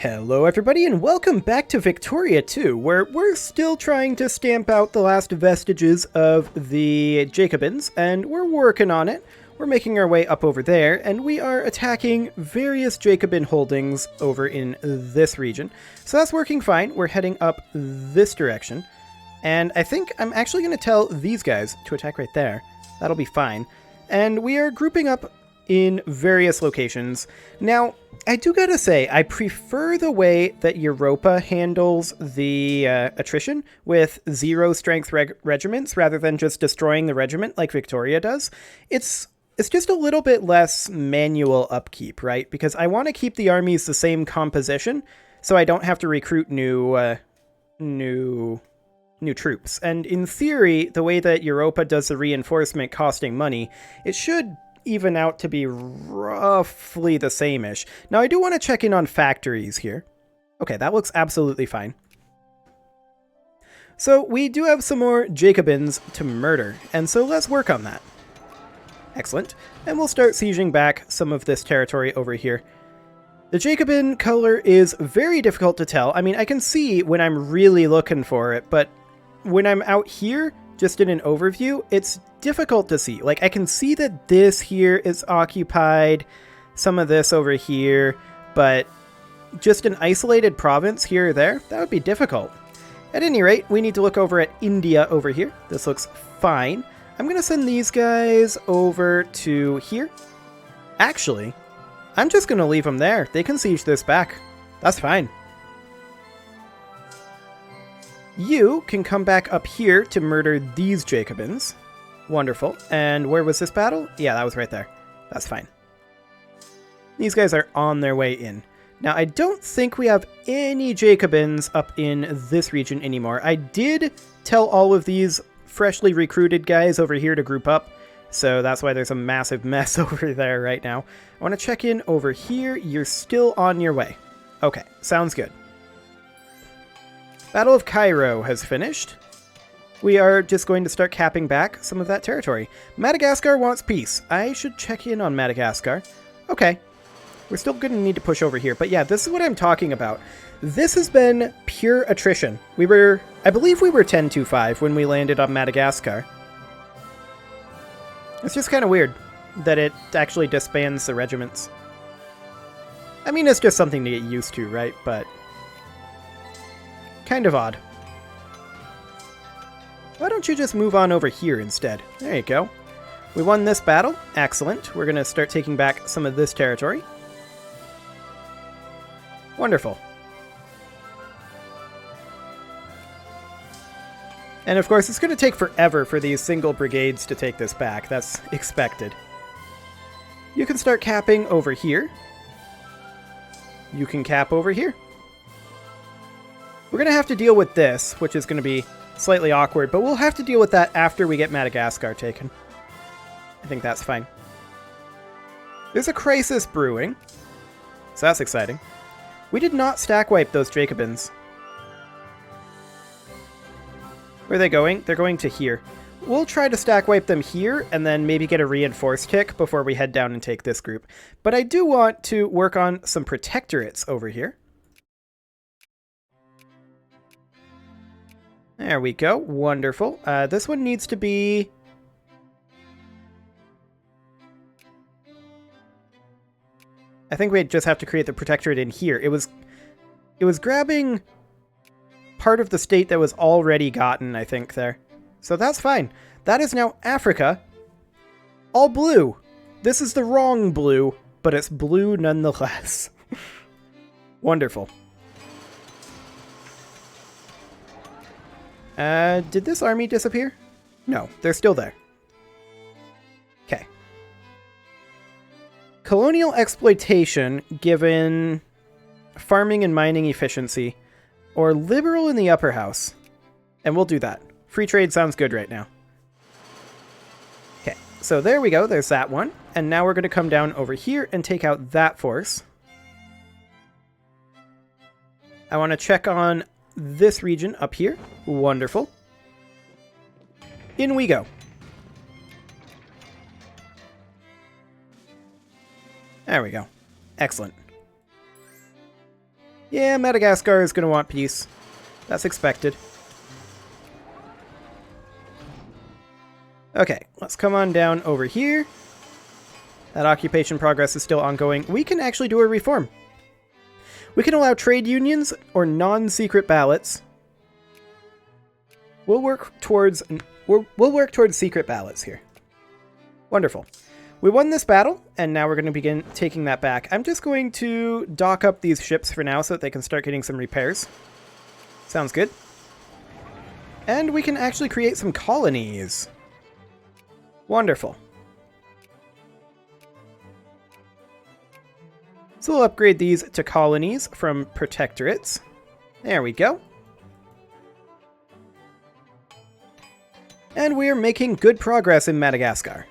Hello everybody and welcome back to Victoria 2, where we're still trying to stamp out the last vestiges of the Jacobins, and we're working on it. We're making our way up over there, and we are attacking various Jacobin holdings over in this region. So that's working fine. We're heading up this direction, and I think I'm actually going to tell these guys to attack right there. That'll be fine. And we are grouping up in various locations. Now, I do gotta say, I prefer the way that Europa handles the attrition with zero strength regiments rather than just destroying the regiment like Victoria does. It's just a little bit less manual upkeep, right? Because I want to keep the armies the same composition, so I don't have to recruit new troops. And in theory, the way that Europa does the reinforcement costing money, it should even out to be roughly the same-ish. Now, I do want to check in on factories here. Okay, that looks absolutely fine. So, we do have some more Jacobins to murder, and so let's work on that. Excellent. And we'll start sieging back some of this territory over here. The Jacobin color is very difficult to tell. I mean, I can see when I'm really looking for it, but when I'm out here, just in an overview, it's difficult to see. Like, I can see that this here is occupied, some of this over here, but just an isolated province here or there, that would be difficult. At any rate, we need to look over at India over here. This looks fine. I'm going to send these guys over to here. Actually, I'm just going to leave them there. They can siege this back. That's fine. You can come back up here to murder these Jacobins. Wonderful. And where was this battle? Yeah, that was right there. That's fine. These guys are on their way in. Now, I don't think we have any Jacobins up in this region anymore. I did tell all of these freshly recruited guys over here to group up, so that's why there's a massive mess over there right now. I want to check in over here. You're still on your way. Okay, sounds good. Battle of Cairo has finished. We are just going to start capping back some of that territory. Madagascar wants peace. I should check in on Madagascar. Okay. We're still going to need to push over here. But yeah, this is what I'm talking about. This has been pure attrition. I believe we were 10-5 when we landed on Madagascar. It's just kind of weird that it actually disbands the regiments. I mean, it's just something to get used to, right? But kind of odd. Why don't you just move on over here instead? There you go. We won this battle. Excellent. We're going to start taking back some of this territory. Wonderful. And of course, it's going to take forever for these single brigades to take this back. That's expected. You can start capping over here. You can cap over here. We're going to have to deal with this, which is going to be slightly awkward, but we'll have to deal with that after we get Madagascar taken. I think that's fine. There's a crisis brewing, so that's exciting. We did not stack wipe those Jacobins. Where are they going? They're going to here. We'll try to stack wipe them here, and then maybe get a reinforced tick before we head down and take this group. But I do want to work on some protectorates over here. There we go. Wonderful. This one needs to be... I think we just have to create the protectorate in here. It was grabbing part of the state that was already gotten, I think, there. So that's fine. That is now Africa. All blue. This is the wrong blue, but it's blue nonetheless. Wonderful. Did this army disappear? No, they're still there. Okay. Colonial exploitation given farming and mining efficiency, or liberal in the upper house. And we'll do that. Free trade sounds good right now. Okay, so there we go. There's that one. And now we're going to come down over here and take out that force. I want to check on this region up here. Wonderful. In we go. There we go. Excellent. Yeah, Madagascar is going to want peace. That's expected. Okay, let's come on down over here. That occupation progress is still ongoing. We can actually do a reform. We can allow trade unions or non-secret ballots. We'll work towards secret ballots here. Wonderful. We won this battle, and now we're going to begin taking that back. I'm just going to dock up these ships for now so that they can start getting some repairs. Sounds good. And we can actually create some colonies. Wonderful. So we'll upgrade these to colonies from protectorates. There we go. And we're making good progress in Madagascar.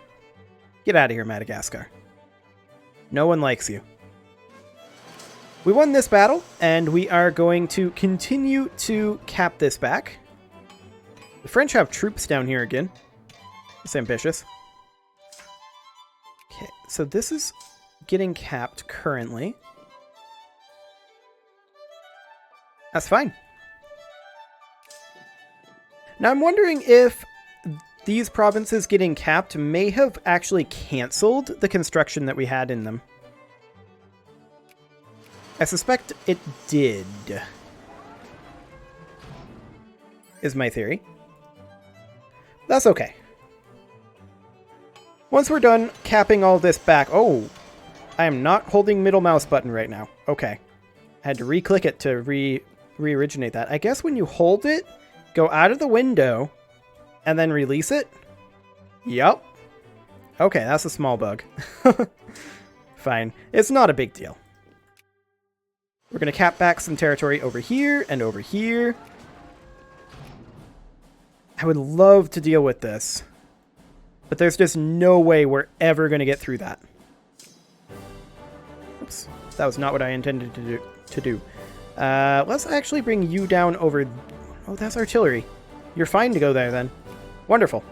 Get out of here, Madagascar. No one likes you. We won this battle, and we are going to continue to cap this back. The French have troops down here again. It's ambitious. Okay, so this is getting capped currently. That's fine. Now I'm wondering if these provinces getting capped may have actually canceled the construction that we had in them. I suspect it did, is my theory. That's okay. Once we're done capping all this back... Oh, I am not holding middle mouse button right now. Okay. I had to re-click it to re-originate that. I guess when you hold it, go out of the window, and then release it? Yup. Okay, that's a small bug. Fine. It's not a big deal. We're going to cap back some territory over here and over here. I would love to deal with this, but there's just no way we're ever going to get through that. Oops. That was not what I intended to do. Let's actually bring you down over... Oh, that's artillery. You're fine to go there, then. Wonderful.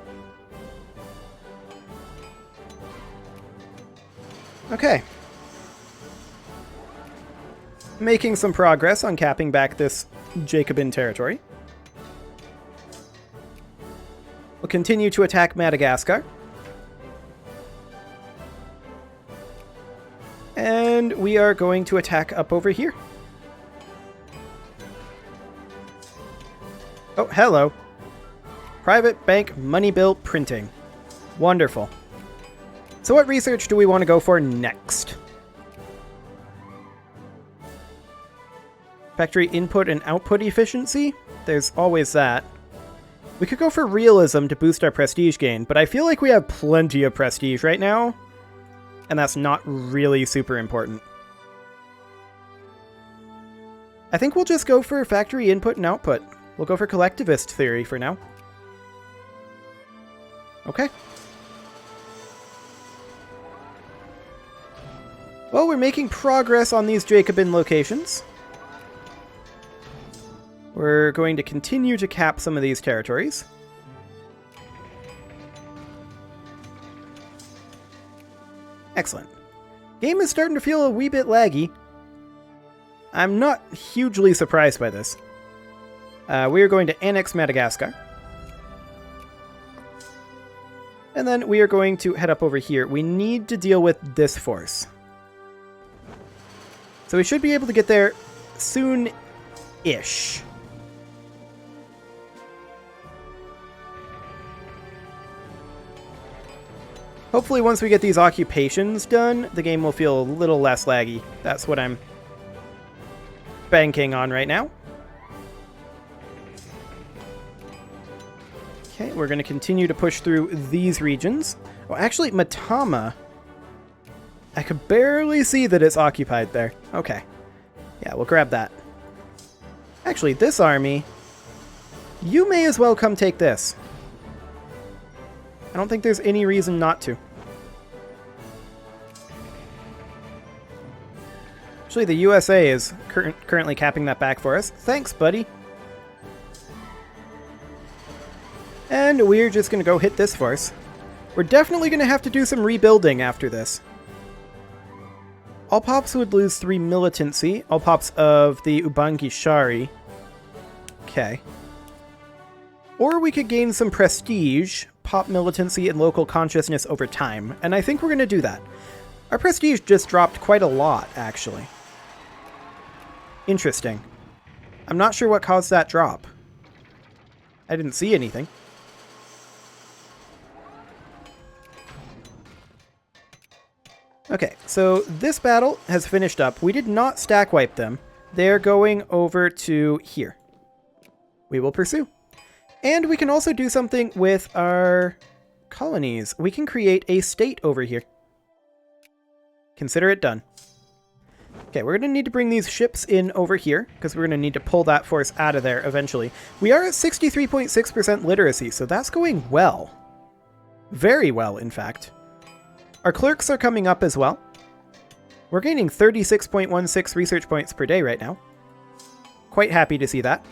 Okay. Making some progress on capping back this Jacobin territory. We'll continue to attack Madagascar. And we are going to attack up over here. Oh, hello. Private bank money bill printing. Wonderful. So what research do we want to go for next? Factory input and output efficiency? There's always that. We could go for realism to boost our prestige gain, but I feel like we have plenty of prestige right now, and that's not really super important. I think we'll just go for factory input and output. We'll go for collectivist theory for now. Okay. Well, we're making progress on these Jacobin locations. We're going to continue to cap some of these territories. Excellent. Game is starting to feel a wee bit laggy. I'm not hugely surprised by this. We are going to annex Madagascar. And then we are going to head up over here. We need to deal with this force. So we should be able to get there soon-ish. Hopefully once we get these occupations done, the game will feel a little less laggy. That's what I'm banking on right now. Okay, we're going to continue to push through these regions. Oh, actually, Matama. I could barely see that it's occupied there. Okay. Yeah, we'll grab that. Actually, this army, you may as well come take this. I don't think there's any reason not to. Actually, the USA is currently capping that back for us. Thanks, buddy. And we're just going to go hit this force. We're definitely going to have to do some rebuilding after this. All pops would lose 3 militancy. All pops of the Ubangi Shari. Okay. Or we could gain some prestige, pop militancy, and local consciousness over time. And I think we're going to do that. Our prestige just dropped quite a lot, actually. Interesting. I'm not sure what caused that drop. I didn't see anything. Okay, so this battle has finished up. We did not stack wipe them. They're going over to here. We will pursue. And we can also do something with our colonies. We can create a state over here. Consider it done. Okay, we're going to need to bring these ships in over here, because we're going to need to pull that force out of there eventually. We are at 63.6% literacy, so that's going well. Very well, in fact. Our clerks are coming up as well. We're gaining 36.16 research points per day right now. Quite happy to see that.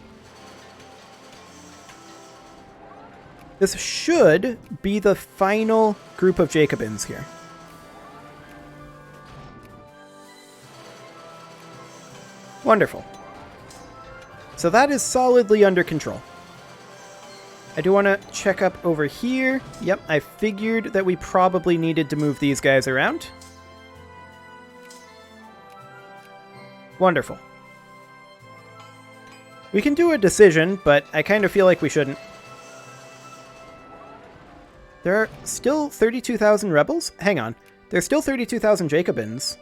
This should be the final group of Jacobins here. Wonderful. So that is solidly under control. I do want to check up over here. Yep, I figured that we probably needed to move these guys around. Wonderful. We can do a decision, but I kind of feel like we shouldn't. There are still 32,000 rebels? Hang on. There's still 32,000 Jacobins.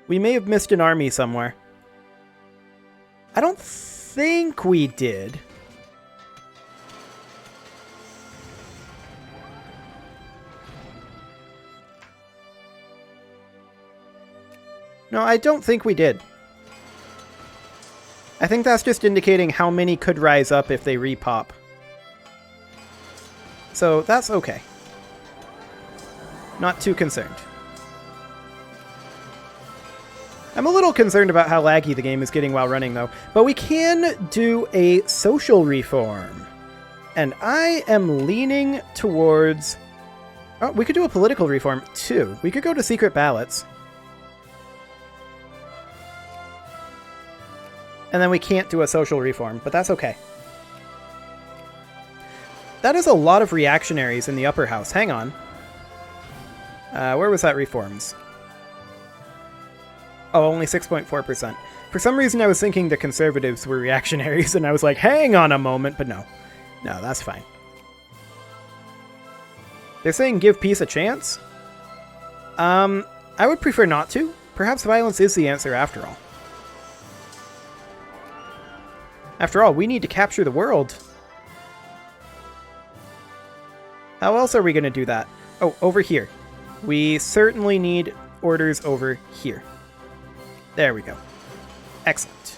We may have missed an army somewhere. I don't think we did. No, I don't think we did. I think that's just indicating how many could rise up if they repop. So that's okay. Not too concerned. I'm a little concerned about how laggy the game is getting while running, though. But we can do a social reform. And I am leaning towards... Oh, we could do a political reform, too. We could go to secret ballots. And then we can't do a social reform, but that's okay. That is a lot of reactionaries in the upper house. Hang on. Where was that reforms? Oh, only 6.4%. For some reason I was thinking the conservatives were reactionaries, and I was like, hang on a moment, but no. No, that's fine. They're saying give peace a chance? I would prefer not to. Perhaps violence is the answer after all. After all, we need to capture the world. How else are we going to do that? Oh, over here. We certainly need orders over here. There we go. Excellent.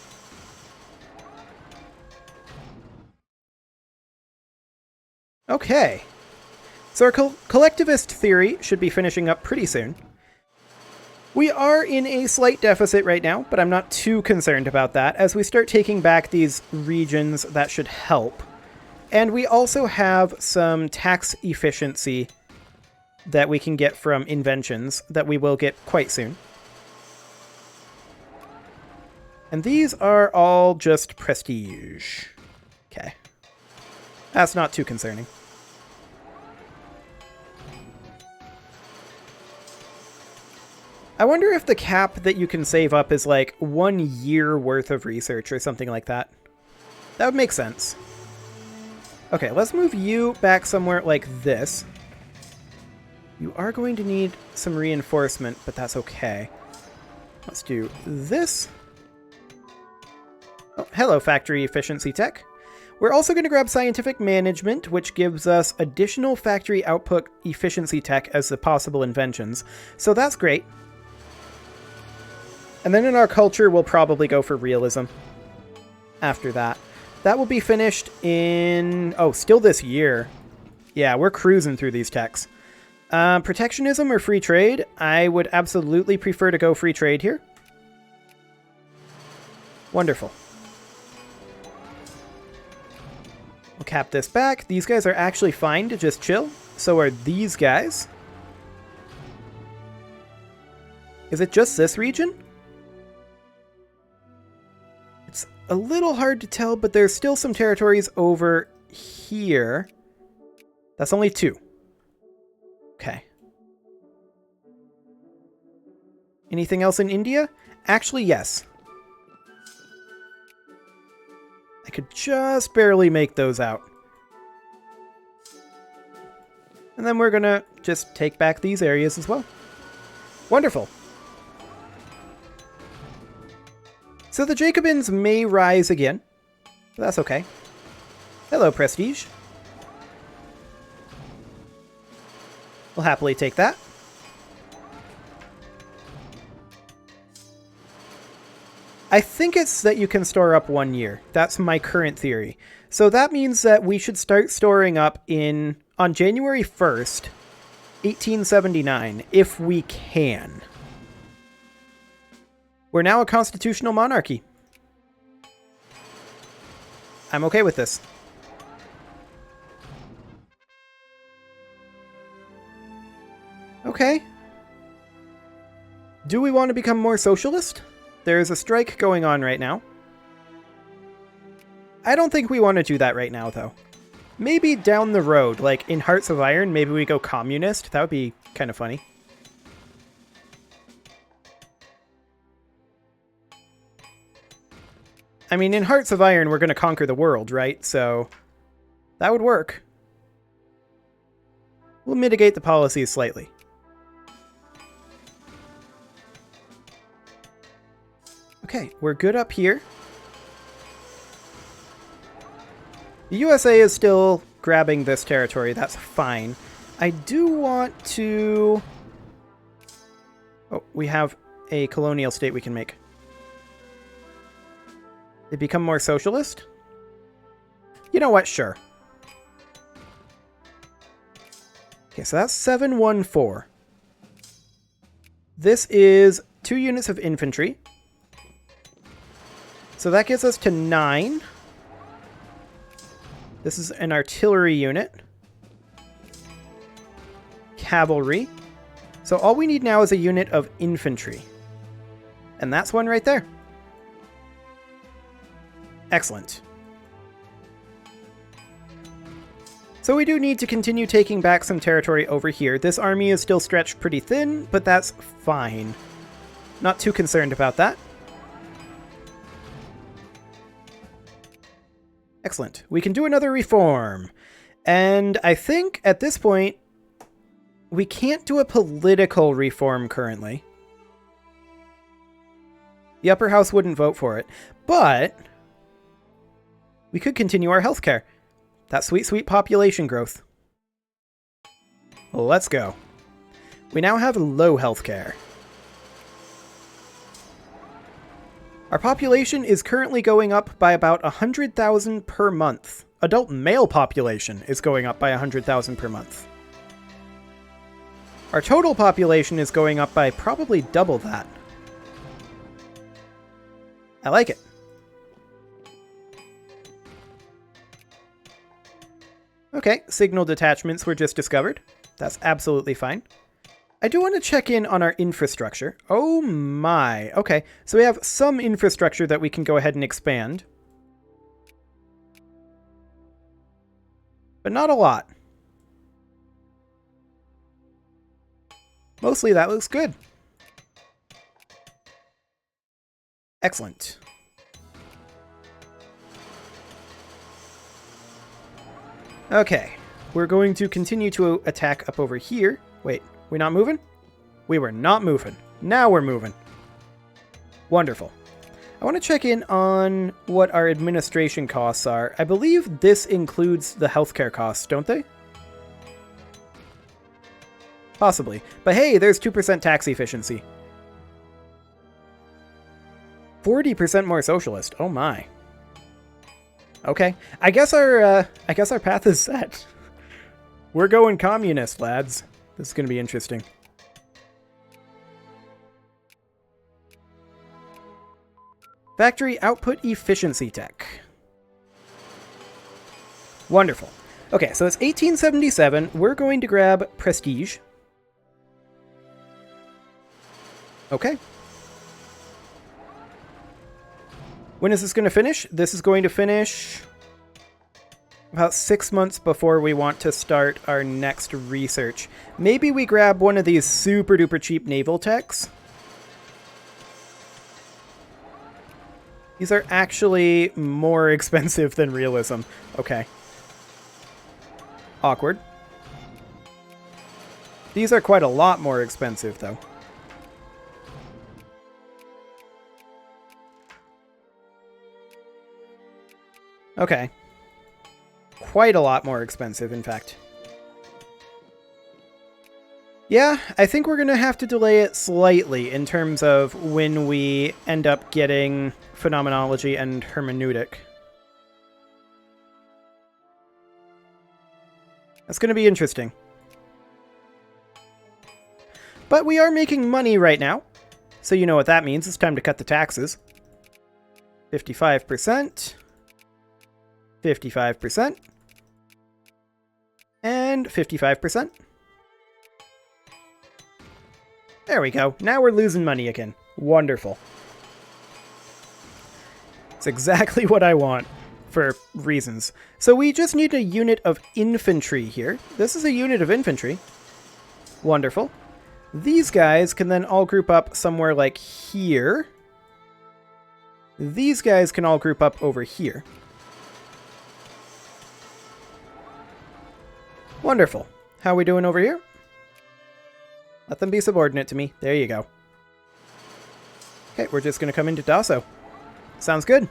Okay. So our collectivist theory should be finishing up pretty soon. We are in a slight deficit right now, but I'm not too concerned about that. As we start taking back these regions, that should help. And we also have some tax efficiency that we can get from inventions that we will get quite soon. And these are all just prestige. Okay. That's not too concerning. I wonder if the cap that you can save up is like 1 year worth of research or something like that. That would make sense. Okay, let's move you back somewhere like this. You are going to need some reinforcement, but that's okay. Let's do this. Oh, hello, factory efficiency tech. We're also going to grab scientific management, which gives us additional factory output efficiency tech as the possible inventions. So that's great. And then in our culture, we'll probably go for realism after that. That will be finished in... Oh, still this year. Yeah, we're cruising through these techs. Protectionism or free trade? I would absolutely prefer to go free trade here. Wonderful. We'll cap this back. These guys are actually fine to just chill. So are these guys. Is it just this region? It's a little hard to tell, but there's still some territories over here. That's only 2. Okay. Anything else in India? Actually, yes. I could just barely make those out. And then we're gonna just take back these areas as well. Wonderful. So the Jacobins may rise again. But that's okay. Hello, Prestige. We'll happily take that. I think it's that you can store up 1 year. That's my current theory. So that means that we should start storing up on January 1st, 1879, if we can. We're now a constitutional monarchy. I'm okay with this. Okay. Do we want to become more socialist? There's a strike going on right now. I don't think we want to do that right now, though. Maybe down the road, like in Hearts of Iron, maybe we go communist. That would be kind of funny. I mean, in Hearts of Iron, we're going to conquer the world, right? So that would work. We'll mitigate the policies slightly. Okay, we're good up here. The USA is still grabbing this territory. That's fine. I do want to... Oh, we have a colonial state we can make. They become more socialist? You know what? Sure. Okay, so that's 714. This is 2 units of infantry. So that gets us to 9. This is an artillery unit. Cavalry. So all we need now is a unit of infantry. And that's one right there. Excellent. So we do need to continue taking back some territory over here. This army is still stretched pretty thin, but that's fine. Not too concerned about that. Excellent. We can do another reform. And I think at this point, we can't do a political reform currently. The upper house wouldn't vote for it. But we could continue our healthcare. That sweet, sweet population growth. Let's go. We now have low healthcare. Our population is currently going up by about 100,000 per month. Adult male population is going up by 100,000 per month. Our total population is going up by probably double that. I like it. Okay, signal detachments were just discovered. That's absolutely fine. I do want to check in on our infrastructure. Oh my. Okay, so we have some infrastructure that we can go ahead and expand. But not a lot. Mostly that looks good. Excellent. Okay, we're going to continue to attack up over here. Wait. We not moving? We were not moving. Now we're moving. Wonderful. I want to check in on what our administration costs are. I believe this includes the healthcare costs, don't they? Possibly. But hey, there's 2% tax efficiency. 40% more socialist. Oh my. Okay. I guess our path is set. We're going communist, lads. This is going to be interesting. Factory output efficiency tech. Wonderful. Okay, so it's 1877. We're going to grab Prestige. Okay. When is this going to finish? This is going to finish about 6 months before we want to start our next research. Maybe we grab one of these super duper cheap naval techs. These are actually more expensive than realism. Okay. Awkward. These are quite a lot more expensive, though. Okay. Quite a lot more expensive, in fact. Yeah, I think we're going to have to delay it slightly in terms of when we end up getting phenomenology and hermeneutic. That's going to be interesting. But we are making money right now, so you know what that means. It's time to cut the taxes. 55%. 55%. And 55%. There we go. Now we're losing money again. Wonderful. It's exactly what I want for reasons. So we just need a unit of infantry here. This is a unit of infantry. Wonderful. These guys can then all group up somewhere like here. These guys can all group up over here. Wonderful. How are we doing over here? Let them be subordinate to me. There you go. Okay, we're just going to come into Dasso. Sounds good.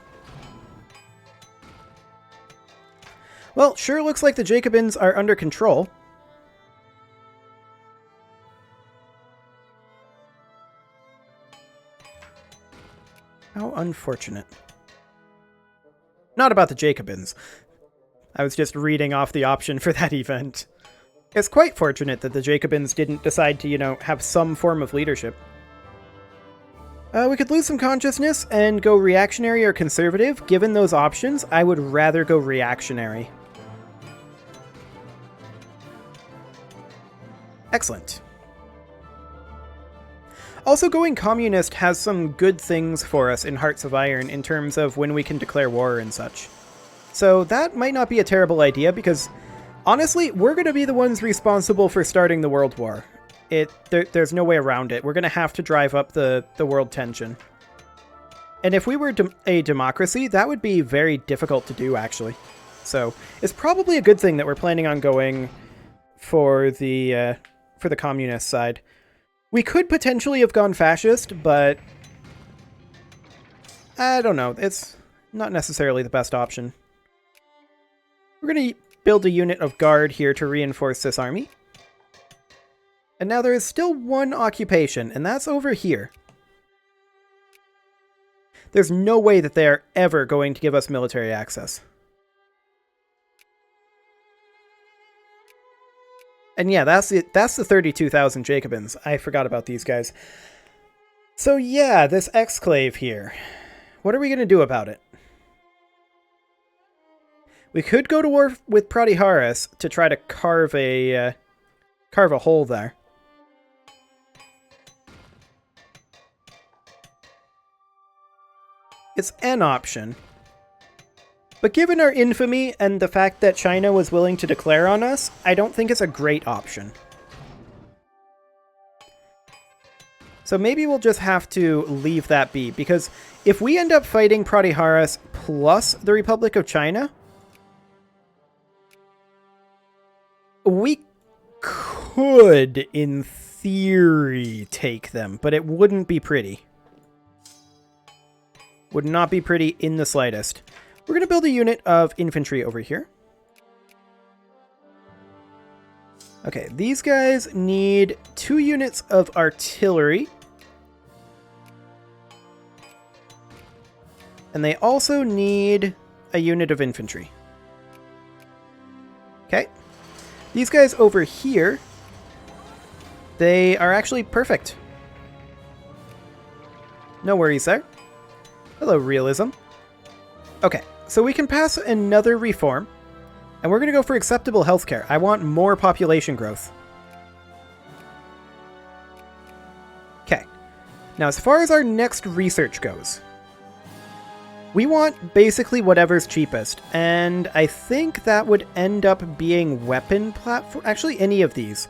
Well, sure looks like the Jacobins are under control. How unfortunate. Not about the Jacobins. I was just reading off the option for that event. It's quite fortunate that the Jacobins didn't decide to, you know, have some form of leadership. We could lose some consciousness and go reactionary or conservative. Given those options, I would rather go reactionary. Excellent. Also, going communist has some good things for us in Hearts of Iron in terms of when we can declare war and such. So that might not be a terrible idea because, honestly, we're going to be the ones responsible for starting the World War. There's no way around it. We're going to have to drive up the world tension. And if we were a democracy, that would be very difficult to do, actually. So it's probably a good thing that we're planning on going for the communist side. We could potentially have gone fascist, but I don't know. It's not necessarily the best option. We're going to build a unit of guard here to reinforce this army. And now there is still one occupation, and that's over here. There's no way that they are ever going to give us military access. And yeah, that's it. That's the 32,000 Jacobins. I forgot about these guys. So yeah, this exclave here. What are we going to do about it? We could go to war with Pratiharis to try to carve a hole there. It's an option. But given our infamy and the fact that China was willing to declare on us, I don't think it's a great option. So maybe we'll just have to leave that be, because if we end up fighting Pratiharis plus the Republic of China, we could, in theory, take them, but it wouldn't be pretty. Would not be pretty in the slightest. We're going to build a unit of infantry over here. Okay, these guys need 2 units of artillery. And they also need a unit of infantry. Okay. These guys over here, they are actually perfect. No worries there. Hello, realism. Okay, so we can pass another reform. And we're going to go for acceptable healthcare. I want more population growth. Okay. Now, as far as our next research goes, we want basically whatever's cheapest. And I think that would end up being weapon platform. Actually, any of these.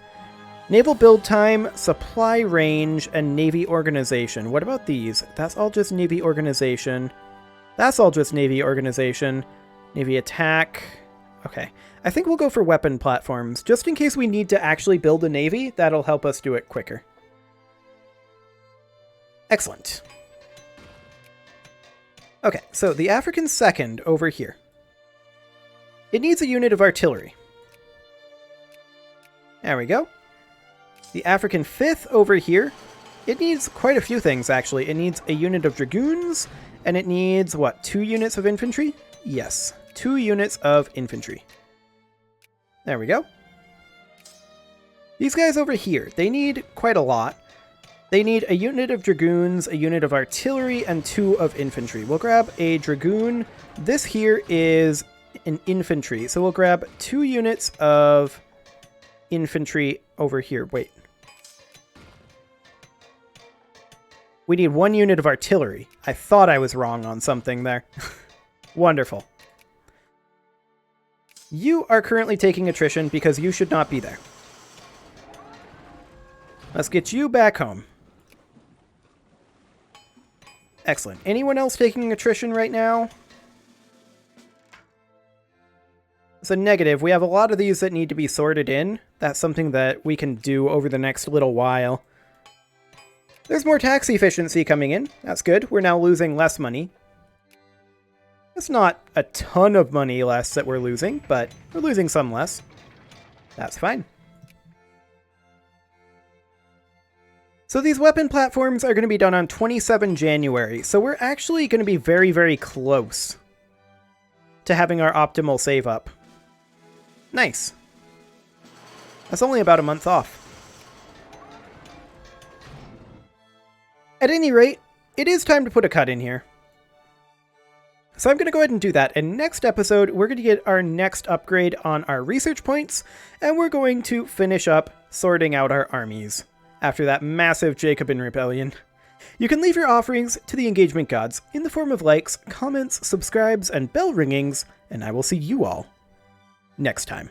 Naval build time, supply range, and Navy organization. What about these? That's all just Navy organization. That's all just Navy organization. Navy attack. Okay. I think we'll go for weapon platforms. Just in case we need to actually build a Navy, that'll help us do it quicker. Excellent. Okay, so the African 2nd over here. It needs a unit of artillery. There we go. The African 5th over here, it needs quite a few things, actually. It needs a unit of dragoons, and it needs, what, 2 units of infantry? Yes, 2 units of infantry. There we go. These guys over here, they need quite a lot. They need a unit of dragoons, a unit of artillery, and 2 of infantry. We'll grab a dragoon. This here is an infantry, so we'll grab 2 units of infantry over here. Wait. We need 1 unit of artillery. I thought I was wrong on something there. Wonderful. You are currently taking attrition because you should not be there. Let's get you back home. Excellent. Anyone else taking attrition right now? It's a negative. We have a lot of these that need to be sorted in. That's something that we can do over the next little while. There's more tax efficiency coming in. That's good. We're now losing less money. It's not a ton of money less that we're losing, but we're losing some less. That's fine. So these weapon platforms are going to be done on 27 January, so we're actually going to be very, very close to having our optimal save up. Nice. That's only about a month off. At any rate, it is time to put a cut in here. So I'm going to go ahead and do that, and next episode, we're going to get our next upgrade on our research points, and we're going to finish up sorting out our armies after that massive Jacobin rebellion. You can leave your offerings to the engagement gods in the form of likes, comments, subscribes, and bell ringings, and I will see you all next time.